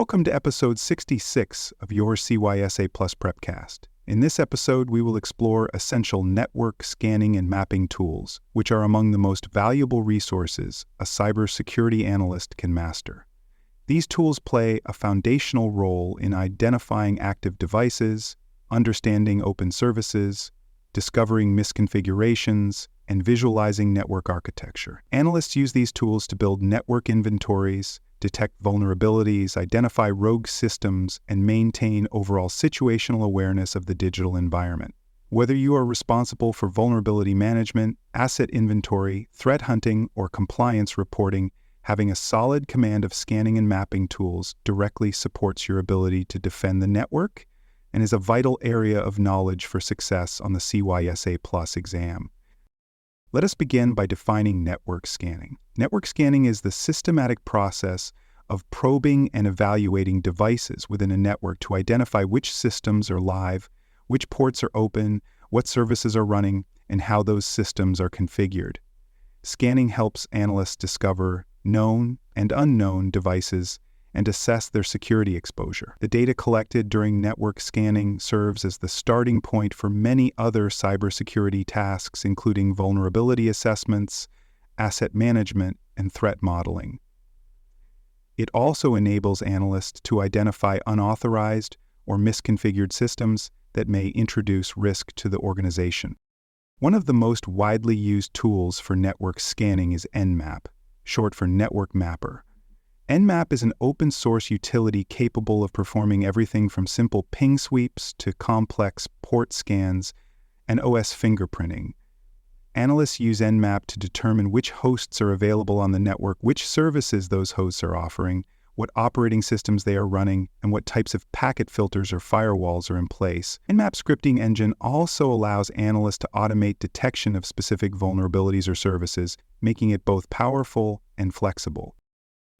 Welcome to episode 66 of your CYSA Plus Prepcast. In this episode, we will explore essential network scanning and mapping tools, which are among the most valuable resources a cybersecurity analyst can master. These tools play a foundational role in identifying active devices, understanding open services, discovering misconfigurations, and visualizing network architecture. Analysts use these tools to build network inventories, detect vulnerabilities, identify rogue systems, and maintain overall situational awareness of the digital environment. Whether you are responsible for vulnerability management, asset inventory, threat hunting, or compliance reporting, having a solid command of scanning and mapping tools directly supports your ability to defend the network and is a vital area of knowledge for success on the CYSA Plus exam. Let us begin by defining network scanning. Network scanning is the systematic process of probing and evaluating devices within a network to identify which systems are live, which ports are open, what services are running, and how those systems are configured. Scanning helps analysts discover known and unknown devices and assess their security exposure. The data collected during network scanning serves as the starting point for many other cybersecurity tasks, including vulnerability assessments, asset management, and threat modeling. It also enables analysts to identify unauthorized or misconfigured systems that may introduce risk to the organization. One of the most widely used tools for network scanning is Nmap, short for Network Mapper. Nmap is an open-source utility capable of performing everything from simple ping sweeps to complex port scans and OS fingerprinting. Analysts use Nmap to determine which hosts are available on the network, which services those hosts are offering, what operating systems they are running, and what types of packet filters or firewalls are in place. Nmap scripting engine also allows analysts to automate detection of specific vulnerabilities or services, making it both powerful and flexible.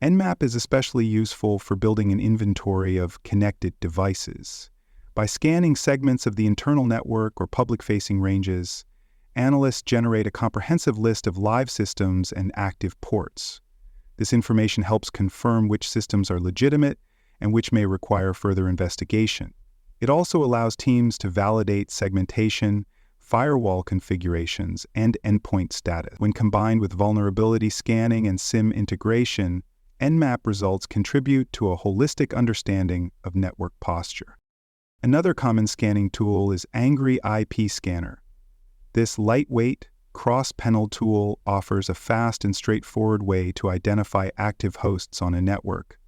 Nmap is especially useful for building an inventory of connected devices. By scanning segments of the internal network or public-facing ranges, analysts generate a comprehensive list of live systems and active ports. This information helps confirm which systems are legitimate and which may require further investigation. It also allows teams to validate segmentation, firewall configurations, and endpoint status. When combined with vulnerability scanning and SIM integration, Nmap results contribute to a holistic understanding of network posture. Another common scanning tool is Angry IP Scanner. This lightweight, cross-panel tool offers a fast and straightforward way to identify active hosts on a network.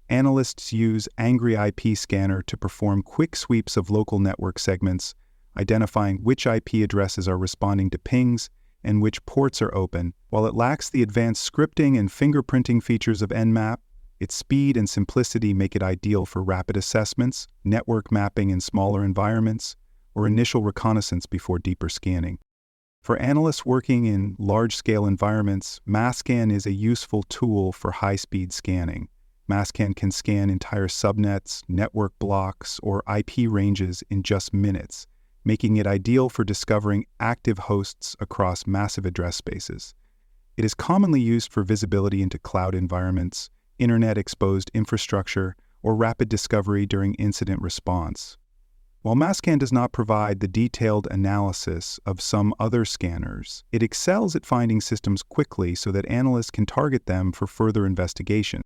Analysts use Angry IP Scanner to perform quick sweeps of local network segments, identifying which IP addresses are responding to pings and which ports are open. While it lacks the advanced scripting and fingerprinting features of Nmap, its speed and simplicity make it ideal for rapid assessments, network mapping in smaller environments, or initial reconnaissance before deeper scanning. For analysts working in large-scale environments, Masscan is a useful tool for high-speed scanning. Masscan can scan entire subnets, network blocks, or IP ranges in just minutes, making it ideal for discovering active hosts across massive address spaces. It is commonly used for visibility into cloud environments, internet-exposed infrastructure, or rapid discovery during incident response. While Masscan does not provide the detailed analysis of some other scanners, it excels at finding systems quickly so that analysts can target them for further investigation.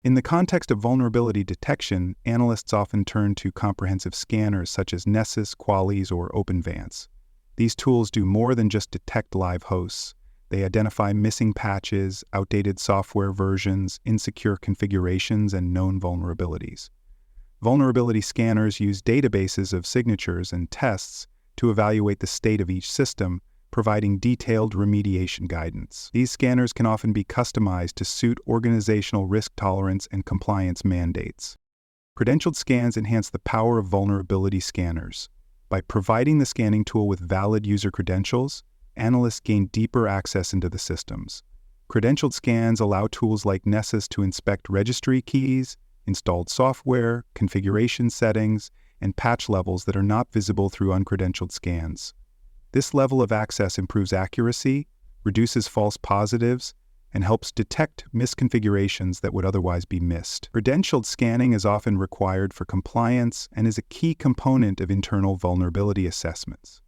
In the context of vulnerability detection, analysts often turn to comprehensive scanners such as Nessus, Qualys, or OpenVance. These tools do more than just detect live hosts. They identify missing patches, outdated software versions, insecure configurations, and known vulnerabilities. Vulnerability scanners use databases of signatures and tests to evaluate the state of each system, providing detailed remediation guidance. These scanners can often be customized to suit organizational risk tolerance and compliance mandates. Credentialed scans enhance the power of vulnerability scanners. By providing the scanning tool with valid user credentials, analysts gain deeper access into the systems. Credentialed scans allow tools like Nessus to inspect registry keys, installed software, configuration settings, and patch levels that are not visible through uncredentialed scans. This level of access improves accuracy, reduces false positives, and helps detect misconfigurations that would otherwise be missed. Credentialed scanning is often required for compliance and is a key component of internal vulnerability assessments.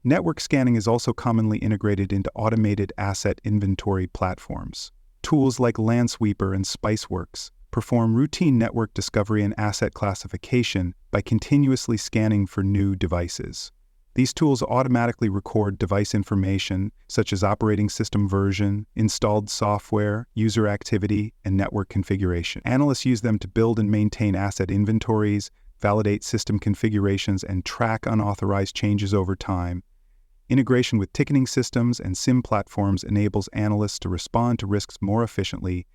Network scanning is also commonly integrated into automated asset inventory platforms. Tools like Lansweeper and Spiceworks perform routine network discovery and asset classification by continuously scanning for new devices. These tools automatically record device information such as operating system version, installed software, user activity, and network configuration. Analysts use them to build and maintain asset inventories, validate system configurations, and track unauthorized changes over time. Integration with ticketing systems and SIM platforms enables analysts to respond to risks more efficiently.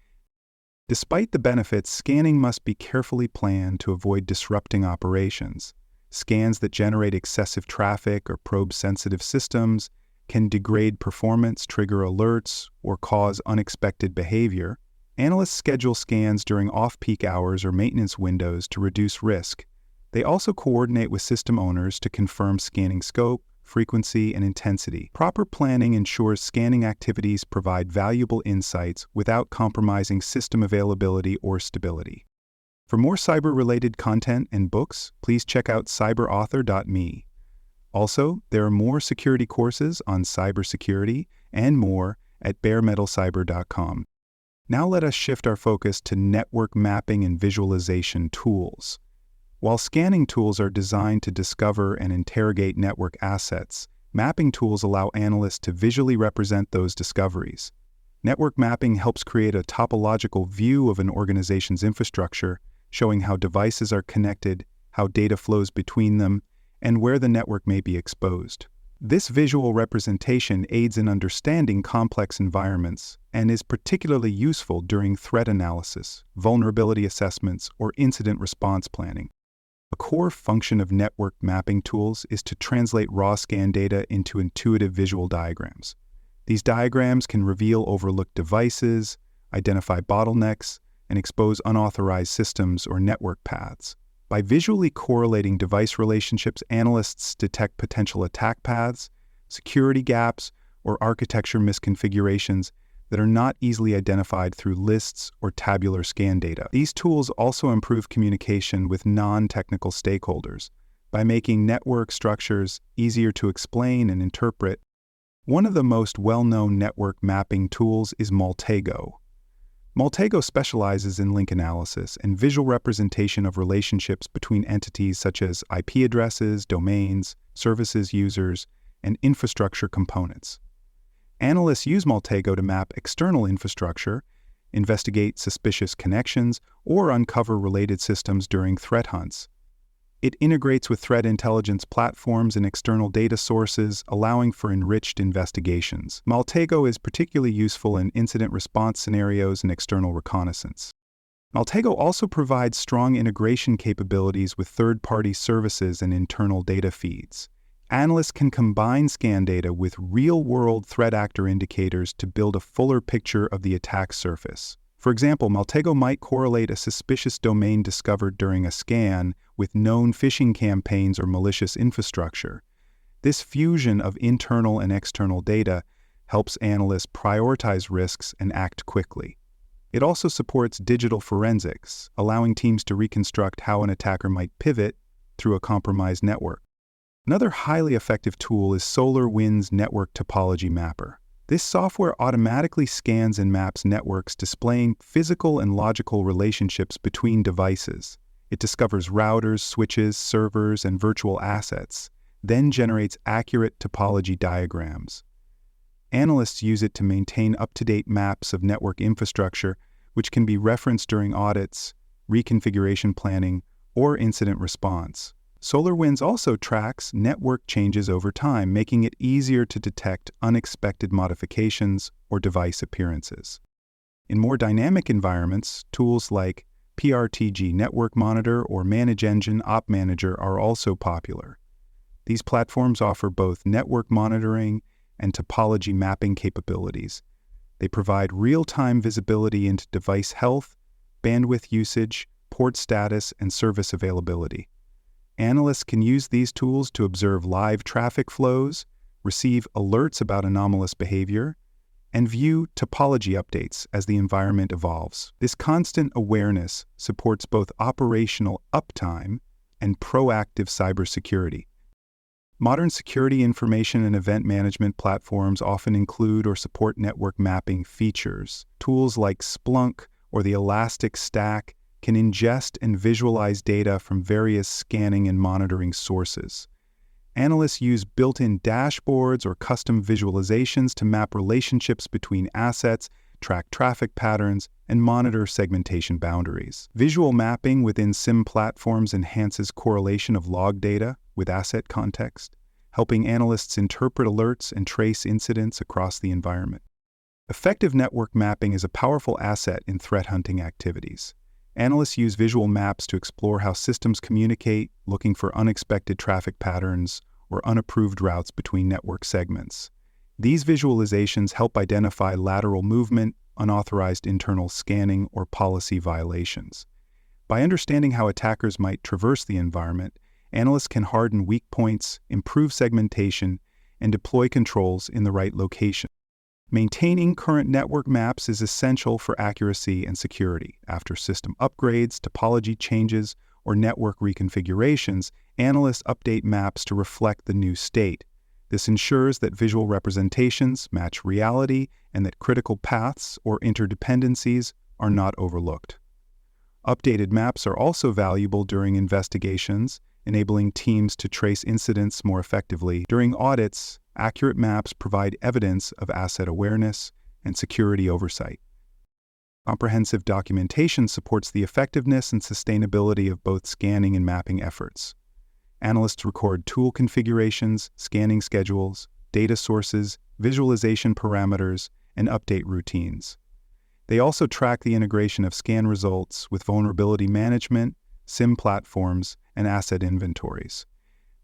Despite the benefits, scanning must be carefully planned to avoid disrupting operations. Scans that generate excessive traffic or probe sensitive systems can degrade performance, trigger alerts, or cause unexpected behavior. Analysts schedule scans during off-peak hours or maintenance windows to reduce risk. They also coordinate with system owners to confirm scanning scope, frequency, and intensity. Proper planning ensures scanning activities provide valuable insights without compromising system availability or stability. For more cyber-related content and books, please check out cyberauthor.me. Also, there are more security courses on cybersecurity and more at baremetalcyber.com. Now let us shift our focus to network mapping and visualization tools. While scanning tools are designed to discover and interrogate network assets, mapping tools allow analysts to visually represent those discoveries. Network mapping helps create a topological view of an organization's infrastructure, showing how devices are connected, how data flows between them, and where the network may be exposed. This visual representation aids in understanding complex environments and is particularly useful during threat analysis, vulnerability assessments, or incident response planning. A core function of network mapping tools is to translate raw scan data into intuitive visual diagrams. These diagrams can reveal overlooked devices, identify bottlenecks, and expose unauthorized systems or network paths. By visually correlating device relationships, analysts detect potential attack paths, security gaps, or architecture misconfigurations that are not easily identified through lists or tabular scan data. These tools also improve communication with non-technical stakeholders by making network structures easier to explain and interpret. One of the most well-known network mapping tools is Maltego. Maltego specializes in link analysis and visual representation of relationships between entities such as IP addresses, domains, services users, and infrastructure components. Analysts use Maltego to map external infrastructure, investigate suspicious connections, or uncover related systems during threat hunts. It integrates with threat intelligence platforms and external data sources, allowing for enriched investigations. Maltego is particularly useful in incident response scenarios and external reconnaissance. Maltego also provides strong integration capabilities with third-party services and internal data feeds. Analysts can combine scan data with real-world threat actor indicators to build a fuller picture of the attack surface. For example, Maltego might correlate a suspicious domain discovered during a scan with known phishing campaigns or malicious infrastructure. This fusion of internal and external data helps analysts prioritize risks and act quickly. It also supports digital forensics, allowing teams to reconstruct how an attacker might pivot through a compromised network. Another highly effective tool is SolarWinds Network Topology Mapper. This software automatically scans and maps networks, displaying physical and logical relationships between devices. It discovers routers, switches, servers, and virtual assets, then generates accurate topology diagrams. Analysts use it to maintain up-to-date maps of network infrastructure, which can be referenced during audits, reconfiguration planning, or incident response. SolarWinds also tracks network changes over time, making it easier to detect unexpected modifications or device appearances. In more dynamic environments, tools like PRTG Network Monitor or Manage Engine Op Manager are also popular. These platforms offer both network monitoring and topology mapping capabilities. They provide real-time visibility into device health, bandwidth usage, port status, and service availability. Analysts can use these tools to observe live traffic flows, receive alerts about anomalous behavior, and view topology updates as the environment evolves. This constant awareness supports both operational uptime and proactive cybersecurity. Modern security information and event management platforms often include or support network mapping features. Tools like Splunk or the Elastic Stack can ingest and visualize data from various scanning and monitoring sources. Analysts use built-in dashboards or custom visualizations to map relationships between assets, track traffic patterns, and monitor segmentation boundaries. Visual mapping within SIM platforms enhances correlation of log data with asset context, helping analysts interpret alerts and trace incidents across the environment. Effective network mapping is a powerful asset in threat hunting activities. Analysts use visual maps to explore how systems communicate, looking for unexpected traffic patterns or unapproved routes between network segments. These visualizations help identify lateral movement, unauthorized internal scanning, or policy violations. By understanding how attackers might traverse the environment, analysts can harden weak points, improve segmentation, and deploy controls in the right location. Maintaining current network maps is essential for accuracy and security. After system upgrades, topology changes, or network reconfigurations, analysts update maps to reflect the new state. This ensures that visual representations match reality and that critical paths or interdependencies are not overlooked. Updated maps are also valuable during investigations, enabling teams to trace incidents more effectively. During audits, accurate maps provide evidence of asset awareness and security oversight. Comprehensive documentation supports the effectiveness and sustainability of both scanning and mapping efforts. Analysts record tool configurations, scanning schedules, data sources, visualization parameters, and update routines. They also track the integration of scan results with vulnerability management, SIM platforms, and asset inventories.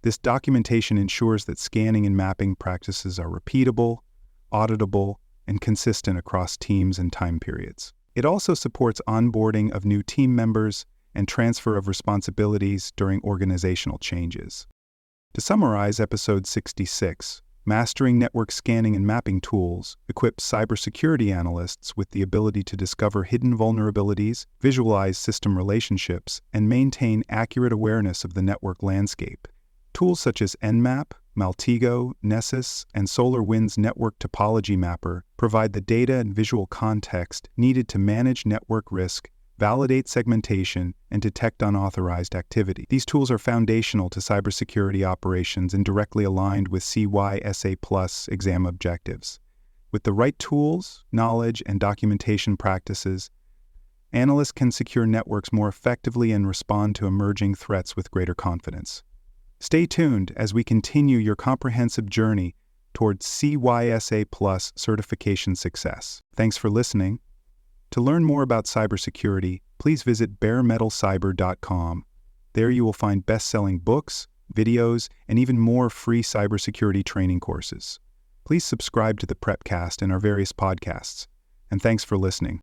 This documentation ensures that scanning and mapping practices are repeatable, auditable, and consistent across teams and time periods. It also supports onboarding of new team members and transfer of responsibilities during organizational changes. To summarize Episode 66, Mastering Network Scanning and Mapping Tools equips cybersecurity analysts with the ability to discover hidden vulnerabilities, visualize system relationships, and maintain accurate awareness of the network landscape. Tools such as Nmap, Maltego, Nessus, and SolarWinds Network Topology Mapper provide the data and visual context needed to manage network risk, validate segmentation, and detect unauthorized activity. These tools are foundational to cybersecurity operations and directly aligned with CYSA Plus exam objectives. With the right tools, knowledge, and documentation practices, analysts can secure networks more effectively and respond to emerging threats with greater confidence. Stay tuned as we continue your comprehensive journey towards CYSA Plus certification success. Thanks for listening. To learn more about cybersecurity, please visit baremetalcyber.com. There you will find best-selling books, videos, and even more free cybersecurity training courses. Please subscribe to the Prepcast and our various podcasts. And thanks for listening.